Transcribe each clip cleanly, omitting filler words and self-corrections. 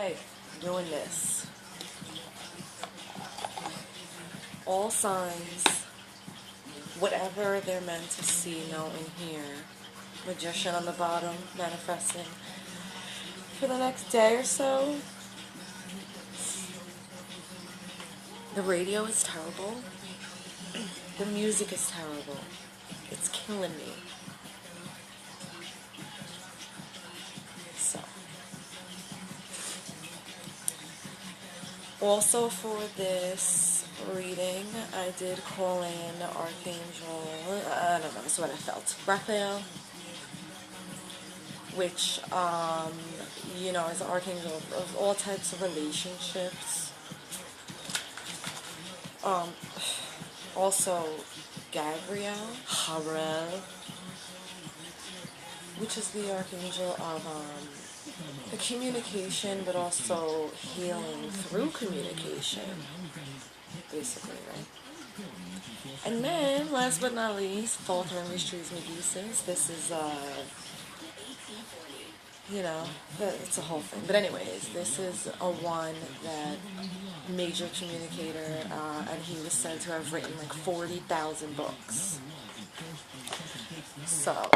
Okay, doing this. All signs, whatever they're meant to see, know, and hear. Magician on the bottom, manifesting. For the next day or so, the radio is terrible. The music is terrible. It's killing me. So, also for this reading, I did call in Archangel, I don't know, that's what I felt. Raphael, which, is the archangel of all types of relationships. Also, Harel, which is the archangel of the communication, but also healing through communication, basically, right? And then, last but not least, Fall, Hermes, Trees, Meduses. This is, it's a whole thing. But anyways, this is a one that major communicator, and he was said to have written like 40,000 books. So,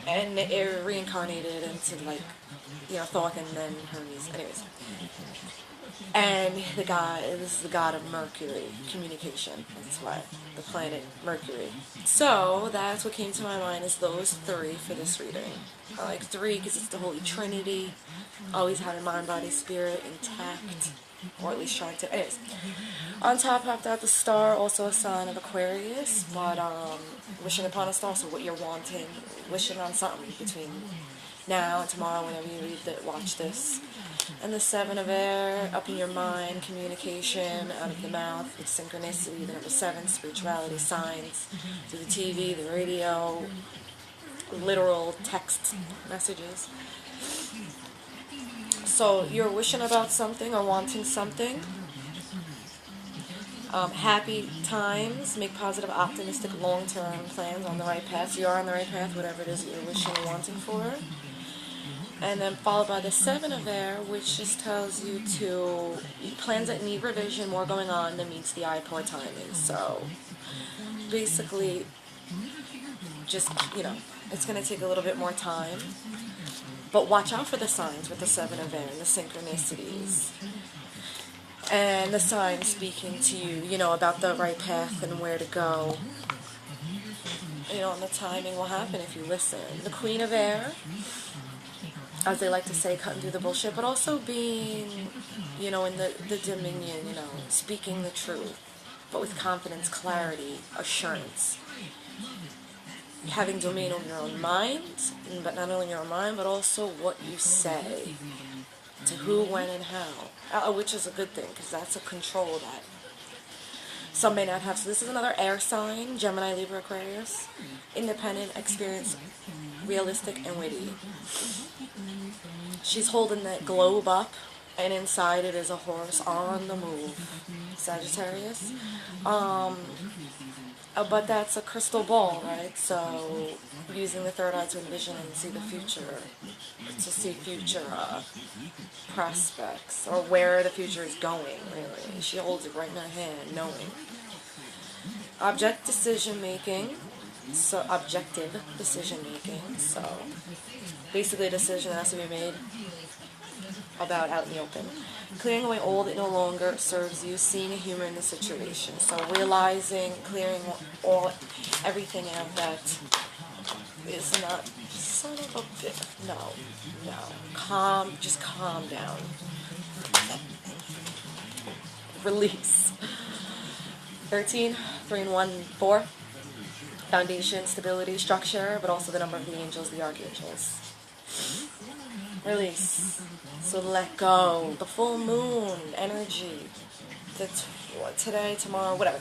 and it reincarnated into Thoth and then Hermes. Anyways. And this is the god of Mercury, communication. That's why, the planet Mercury. So, that's what came to my mind is those three for this reading. I like three because it's the Holy Trinity. Always having mind, body, spirit intact. Or at least trying to. Anyways. On top popped out the star, also a sign of Aquarius. But, wishing upon a star, so what you're wanting. Wishing on something between now and tomorrow whenever you watch this. And the Seven of Air, up in your mind, communication, out of the mouth, with synchronicity, the number 7, spirituality, signs, through the TV, the radio, literal text messages. So you're wishing about something or wanting something. Happy times, make positive, optimistic, long-term plans on the right path. So you are on the right path, whatever it is that you're wishing and wanting for. And then followed by the Seven of Air, which just tells you to plans that need revision, more going on than meets the eye, poor timing. So basically, just, it's going to take a little bit more time. But watch out for the signs with the Seven of Air and the synchronicities. And the signs speaking to you, about the right path and where to go. And the timing will happen if you listen. The Queen of Air, as they like to say, cutting through the bullshit, but also being, in the dominion, speaking the truth, but with confidence, clarity, assurance. Having domain over your own mind, but not only your own mind, but also what you say, to who, when, and how, which is a good thing, because that's a control that some may not have. So this is another air sign, Gemini, Libra, Aquarius, independent, experienced, realistic, and witty. She's holding that globe up, and inside it is a horse on the move. Sagittarius. But that's a crystal ball, right? So using the third eye to envision and see the future, to see future prospects, or where the future is going, really. She holds it right in her hand, knowing. Objective decision making. So basically a decision that has to be made about out in the open. Clearing away all that no longer serves you, seeing a humor in the situation. So realizing, clearing everything out that is not, son of a bitch, no, just calm down. Release. 13, 3 and 1, 4. Foundation, stability, structure, but also the number of the angels, the archangels. Release. So let go. The full moon energy. Today, tomorrow, whatever.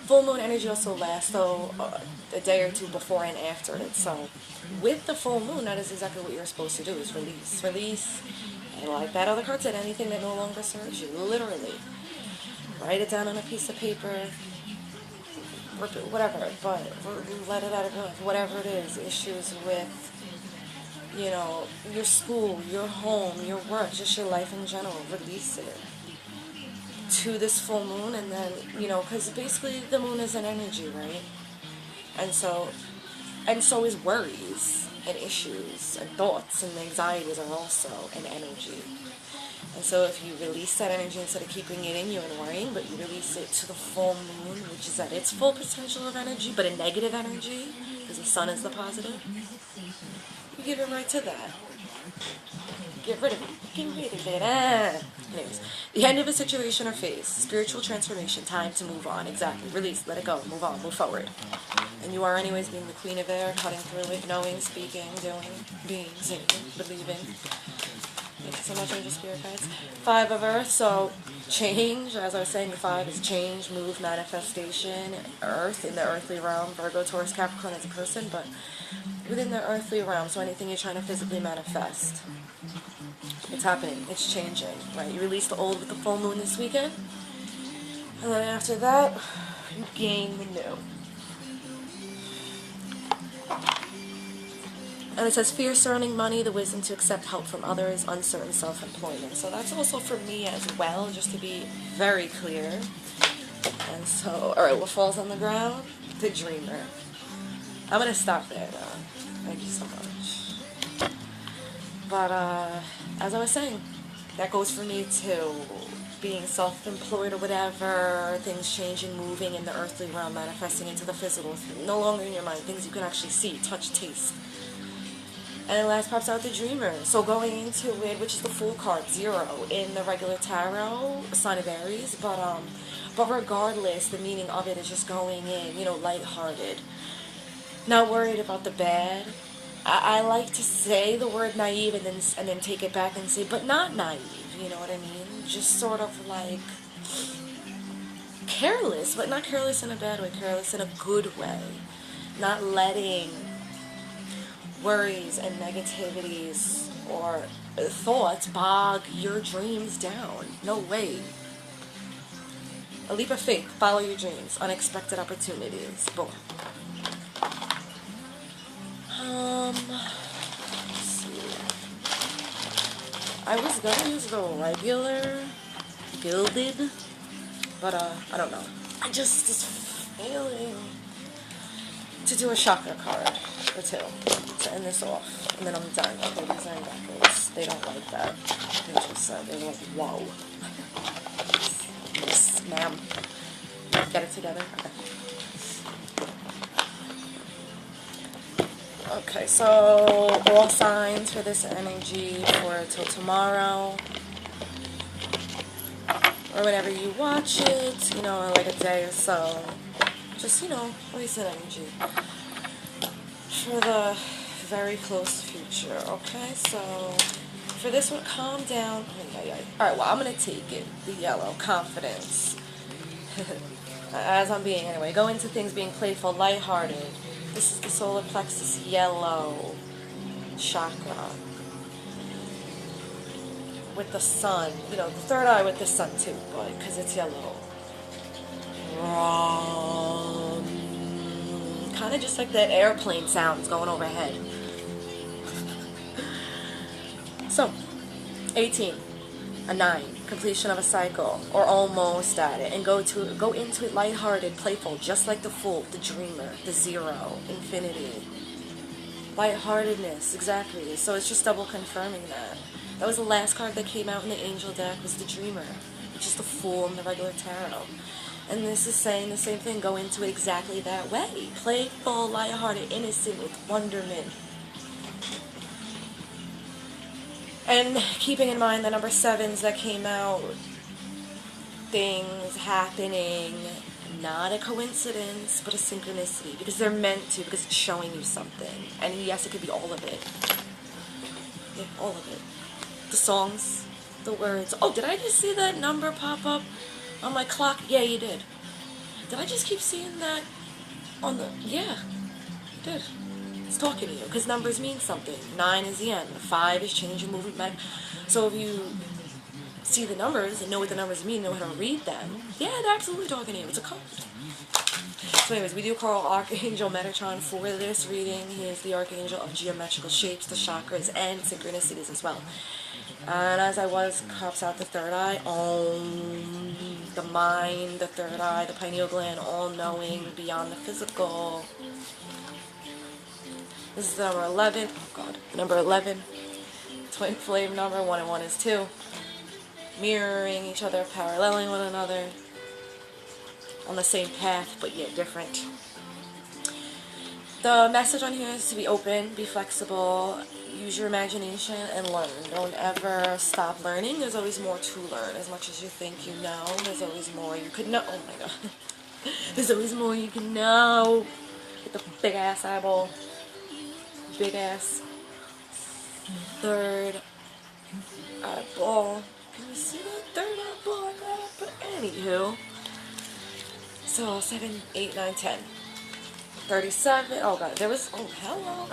Full moon energy also lasts, a day or two before and after it. So with the full moon, that is exactly what you're supposed to do, is release. Release. And like that other card said, anything that no longer serves you. Literally. Write it down on a piece of paper. Whatever, but let it out of whatever it is, issues with, you know, your school, your home, your work, just your life in general. Release it to this full moon, and then, you know, because basically the moon is an energy, right? And so is worries and issues and thoughts and anxieties are also an energy. And so if you release that energy instead of keeping it in you and worrying, but you release it to the full moon, which is at its full potential of energy, but a negative energy, because the sun is the positive, you give it right to that. Get rid of it. Get rid of it. Anyways, the end of a situation or phase, spiritual transformation, time to move on. Exactly. Release, let it go, move on, move forward. And you are anyways being the queen of air, cutting through it, knowing, speaking, doing, being, singing, believing. Thank you so much, Angel Spirit Guides. 5 of Earth, so change, as I was saying, the 5 is change, move, manifestation, Earth, in the earthly realm, Virgo, Taurus, Capricorn as a person, but within the earthly realm, so anything you're trying to physically manifest. It's happening, it's changing, right? You release the old with the full moon this weekend, and then after that, you gain the new. And it says, fear surrounding money, the wisdom to accept help from others, uncertain self-employment. So that's also for me as well, just to be very clear. And so, alright, what falls on the ground? The dreamer. I'm going to stop there now. Thank you so much. But, as I was saying, that goes for me too. Being self-employed or whatever, things changing, moving in the earthly realm, manifesting into the physical. No longer in your mind, things you can actually see, touch, taste. And the last pops out the dreamer. So going into it, which is the Fool card, 0 in the regular tarot, sign of Aries. But regardless, the meaning of it is just going in, you know, lighthearted. Not worried about the bad. I like to say the word naive and then take it back and say, but not naive, you know what I mean? Just sort of like careless, but not careless in a bad way, careless in a good way. Not letting worries and negativities or thoughts bog your dreams down. No way. A leap of faith. Follow your dreams. Unexpected opportunities. Boom. Let's see. I was gonna use the regular gilded, but I don't know. I just was failing to do a chakra card or 2 to end this off, and then I'm done. Okay, these are backwards. They don't like that. They just said, they're like, whoa. Yes, ma'am. Get it together? Okay. Okay, so all signs for this energy for till tomorrow, or whenever you watch it, you know, like a day or so. Just, you know, recent energy for the very close future. Okay, so for this one, calm down. Alright, well, I'm going to take it. The yellow, confidence. As I'm being, anyway. Go into things being playful, lighthearted. This is the solar plexus yellow chakra. With the sun. You know, the third eye with the sun too, but because it's yellow. Kind of just like that airplane sounds going overhead. So, 18, a 9, completion of a cycle, or almost at it, and go into it lighthearted, playful, just like the Fool, the Dreamer, the 0, infinity, lightheartedness, exactly. So it's just double confirming that. That was the last card that came out in the Angel deck, was the Dreamer, which is the Fool in the regular tarot. And this is saying the same thing, go into it exactly that way. Playful, lighthearted, innocent, with wonderment. And keeping in mind the number 7s that came out, things happening, not a coincidence, but a synchronicity, because they're meant to, because it's showing you something. And yes, it could be all of it. Yeah, all of it. The songs, the words. Oh, did I just see that number pop up on my clock? Yeah, you did. Did I just keep seeing that on the... Yeah, you did. It's talking to you, because numbers mean something. 9 is the end. 5 is change and movement back. So if you see the numbers and know what the numbers mean, know how to read them, yeah, they're absolutely talking to you. It's a code. So anyways, we do call Archangel Metatron for this reading. He is the Archangel of geometrical shapes, the chakras, and synchronicities as well. And as I was, pops out the third eye, the mind, the third eye, the pineal gland, all-knowing, beyond the physical. This is number 11. Oh God, number 11. Twin flame number. 1 and 1 is 2. Mirroring each other, paralleling one another. On the same path, but yet different. The message on here is to be open, be flexible, use your imagination, and learn. Don't ever stop learning. There's always more to learn. As much as you think you know, there's always more you could know. Oh my God. There's always more you can know. With the big ass eyeball. Big ass third eyeball. Can you see that third eyeball? But anywho. So 7, 8, 9, 10. 37. Oh God, there was, oh hello.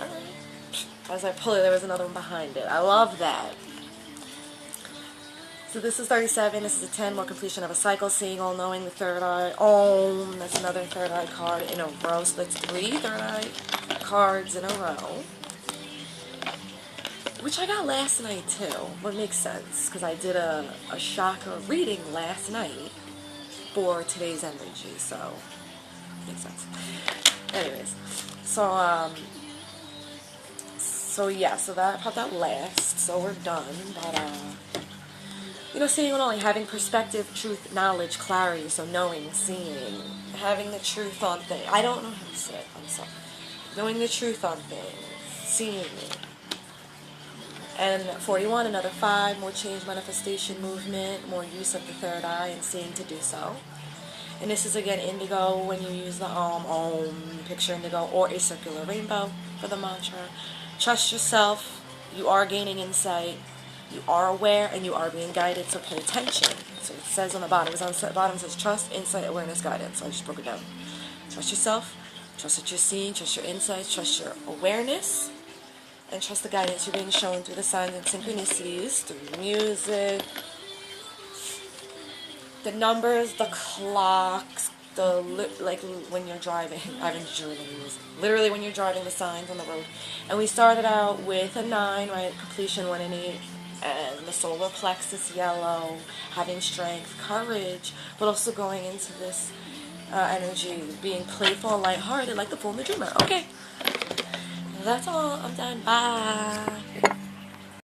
As I pull it, there was another one behind it. I love that. So this is 37, this is a 10, more completion of a cycle, seeing, all knowing, the third eye. Om, that's another third eye card in a row. So that's 3 third eye cards in a row. Which I got last night too. What makes sense, because I did a chakra reading last night for today's energy, so makes sense. Anyways, so yeah, so that popped out last, so we're done. But seeing and only having perspective, truth, knowledge, clarity, so knowing, seeing, having the truth on things. I don't know how to say it. I'm sorry. Knowing the truth on things, seeing it. And 41, another 5, more change, manifestation, movement, more use of the third eye and seeing to do so. And this is again indigo when you use the Om, picture indigo, or a circular rainbow for the mantra. Trust yourself, you are gaining insight, you are aware, and you are being guided, so pay attention. So it says on the bottom, the bottom says trust, insight, awareness, guidance. So I just broke it down. Trust yourself, trust what you're seeing, trust your insights, trust your awareness, and trust the guidance you're being shown through the signs and synchronicities, through music, the numbers, the clocks, like when you're driving. I've been literally when you're driving, the signs on the road. And we started out with a 9, right? Completion 1 and 8, and the solar plexus yellow, having strength, courage, but also going into this energy, being playful and lighthearted, like the full moon dreamer. Okay. That's all. I'm done. Bye.